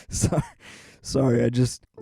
Sorry, sorry.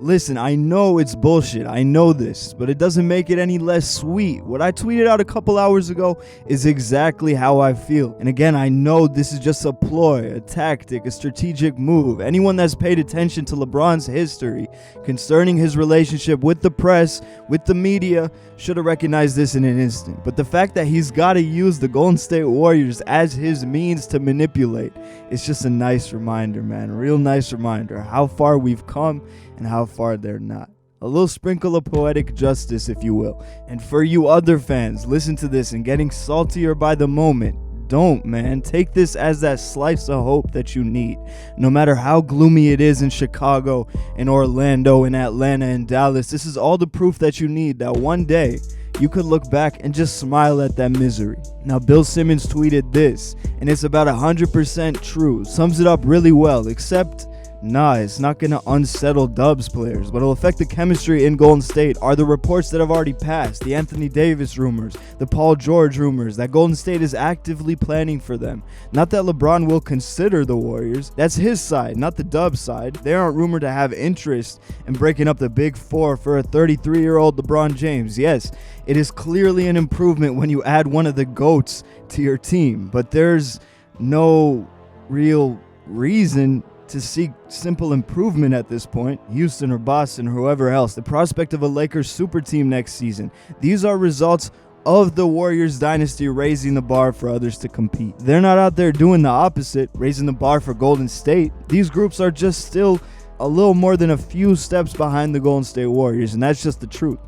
Listen. I know it's bullshit. I know this, but it doesn't make it any less sweet. What I tweeted out a couple hours ago is exactly how I feel. And again, I know this is just a ploy, a tactic, a strategic move. Anyone that's paid attention to LeBron's history concerning his relationship with the press, with the media, should have recognized this in an instant. But the fact that he's got to use the Golden State Warriors as his means to manipulate, it's just a nice reminder, man. A real nice reminder how far we've come and how far they're not. A little sprinkle of poetic justice, if you will. And for you other fans, listen to this and getting saltier by the moment. Don't, man. Take this as that slice of hope that you need. No matter how gloomy it is in Chicago, in Orlando, in Atlanta, in Dallas, this is all the proof that you need that one day you could look back and just smile at that misery. Now, Bill Simmons tweeted this, and it's about 100% true. Sums it up really well, except nah, it's not going to unsettle Dubs players. What will affect the chemistry in Golden State are the reports that have already passed, the Anthony Davis rumors, the Paul George rumors, that Golden State is actively planning for them. Not that LeBron will consider the Warriors. That's his side, not the Dubs side. They aren't rumored to have interest in breaking up the Big Four for a 33-year-old LeBron James. Yes, it is clearly an improvement when you add one of the GOATs to your team, but there's no real reason to seek simple improvement at this point. Houston or Boston or whoever else, the prospect of a Lakers super team next season, these are results of the Warriors dynasty raising the bar for others to compete. They're not out there doing the opposite, raising the bar for Golden State. These groups are just still a little more than a few steps behind the Golden State Warriors, and that's just the truth.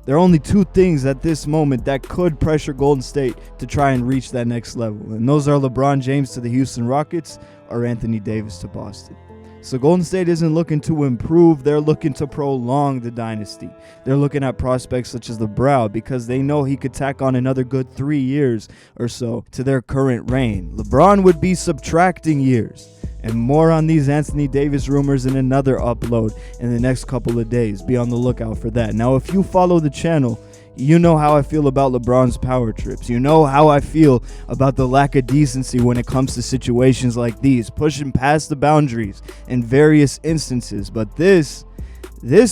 There are only two things at this moment that could pressure Golden State to try and reach that next level, and those are LeBron James to the Houston Rockets or Anthony Davis to Boston. So Golden State isn't looking to improve, they're looking to prolong the dynasty. They're looking at prospects such as LeBron because they know he could tack on another good 3 years or so to their current reign. LeBron would be subtracting years. And more on these Anthony Davis rumors in another upload in the next couple of days. Be on the lookout for that. Now, if you follow the channel, you know how I feel about LeBron's power trips. You know how I feel about the lack of decency when it comes to situations like these, pushing past the boundaries in various instances. But this,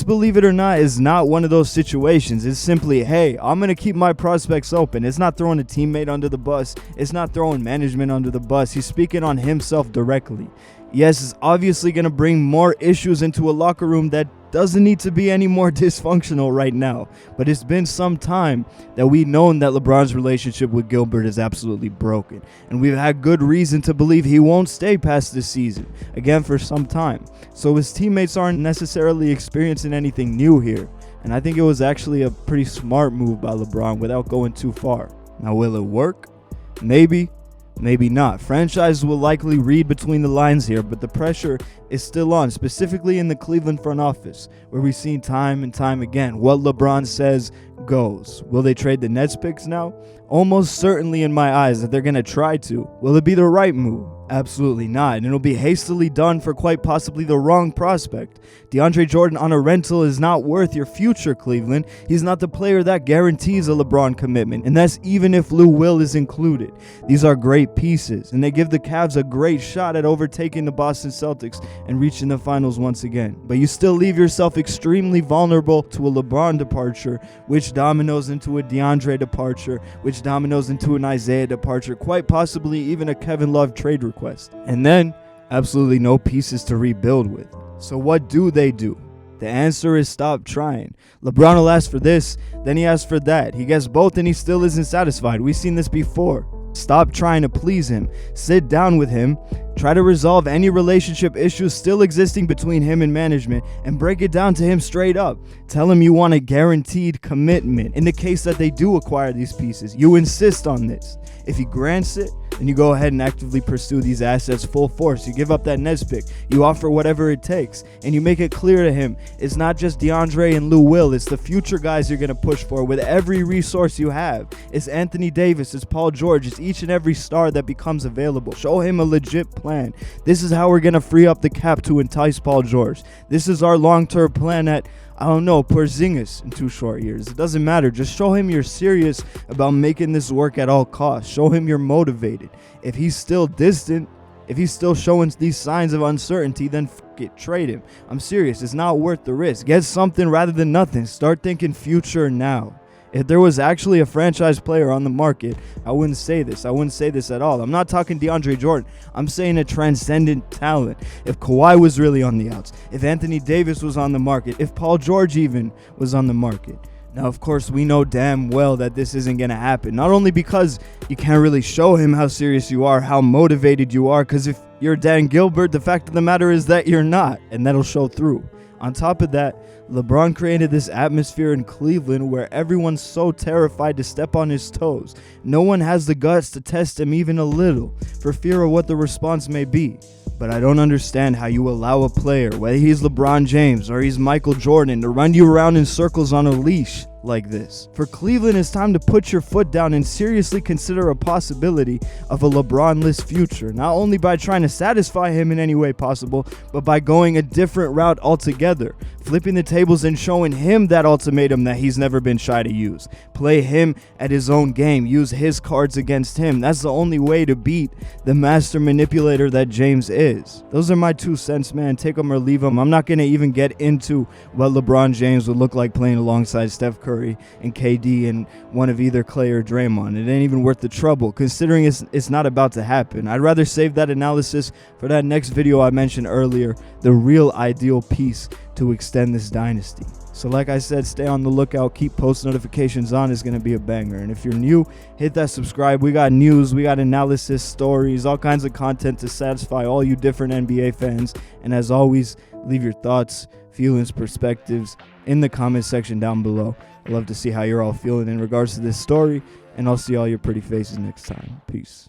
believe it or not, is not one of those situations. It's simply, hey, I'm going to keep my prospects open. It's not throwing a teammate under the bus. It's not throwing management under the bus. He's speaking on himself directly. Yes, it's obviously going to bring more issues into a locker room that doesn't need to be any more dysfunctional right now. But it's been some time that we've known that LeBron's relationship with Gilbert is absolutely broken. And we've had good reason to believe he won't stay past this season, again, for some time. So his teammates aren't necessarily experiencing anything new here. And I think it was actually a pretty smart move by LeBron without going too far. Now, will it work? Maybe. Maybe not. Franchises will likely read between the lines here, but the pressure is still on, specifically in the Cleveland front office, where we've seen time and time again what LeBron says goes. Will they trade the Nets picks now? Almost certainly in my eyes that they're going to try to. Will it be the right move? Absolutely not, and it'll be hastily done for quite possibly the wrong prospect. DeAndre Jordan on a rental is not worth your future, Cleveland. He's not the player that guarantees a LeBron commitment, and that's even if Lou Will is included. These are great pieces, and they give the Cavs a great shot at overtaking the Boston Celtics and reaching the finals once again. But you still leave yourself extremely vulnerable to a LeBron departure, which dominoes into a DeAndre departure, which dominoes into an Isaiah departure, quite possibly even a Kevin Love trade request. And then, absolutely no pieces to rebuild with. So what do they do? The answer is stop trying. LeBron will ask for this, then he asks for that. He gets both and he still isn't satisfied. We've seen this before. Stop trying to please him. Sit down with him. Try to resolve any relationship issues still existing between him and management and break it down to him straight up. Tell him you want a guaranteed commitment. In the case that they do acquire these pieces, you insist on this. If he grants it, then you go ahead and actively pursue these assets full force. You give up that Nets pick. You offer whatever it takes. And you make it clear to him, it's not just DeAndre and Lou Will. It's the future guys you're going to push for with every resource you have. It's Anthony Davis. It's Paul George. It's each and every star that becomes available. Show him a legit plan. This is how we're going to free up the cap to entice Paul George. This is our long-term plan at, I don't know, Porzingis in 2 short years. It doesn't matter. Just show him you're serious about making this work at all costs. Show him you're motivated. If he's still distant, If he's still showing these signs of uncertainty, then fuck it, trade him. I'm serious, it's not worth the risk. Get something rather than nothing. Start thinking future now. If there was actually a franchise player on the market, I wouldn't say this. I wouldn't say this at all. I'm not talking DeAndre Jordan. I'm saying a transcendent talent. If Kawhi was really on the outs, if Anthony Davis was on the market, if Paul George even was on the market. Now, of course, we know damn well that this isn't going to happen. Not only because you can't really show him how serious you are, how motivated you are, because if you're Dan Gilbert, the fact of the matter is that you're not, and that'll show through. On top of that, LeBron created this atmosphere in Cleveland where everyone's so terrified to step on his toes. No one has the guts to test him even a little for fear of what the response may be. But I don't understand how you allow a player, whether he's LeBron James or he's Michael Jordan, to run you around in circles on a leash like this. For Cleveland, it's time to put your foot down and seriously consider a possibility of a LeBron-less future, not only by trying to satisfy him in any way possible, but by going a different route altogether, flipping the tables and showing him that ultimatum that he's never been shy to use. Play him at his own game, use his cards against him. That's the only way to beat the master manipulator that James is. Those are my 2 cents, man. Take them or leave them. I'm not going to even get into what LeBron James would look like playing alongside Steph Curry and KD and one of either Clay or Draymond. It ain't even worth the trouble, considering it's not about to happen. I'd rather save that analysis for that next video I mentioned earlier, the real ideal piece to extend this dynasty. So like I said, stay on the lookout, keep post notifications on. It's going to be a banger. And if you're new, hit that subscribe. We got news, we got analysis, stories, all kinds of content to satisfy all you different NBA fans. And as always, leave your thoughts, feelings, perspectives in the comment section down below. I'd love to see how you're all feeling in regards to this story, and I'll see all your pretty faces next time. Peace.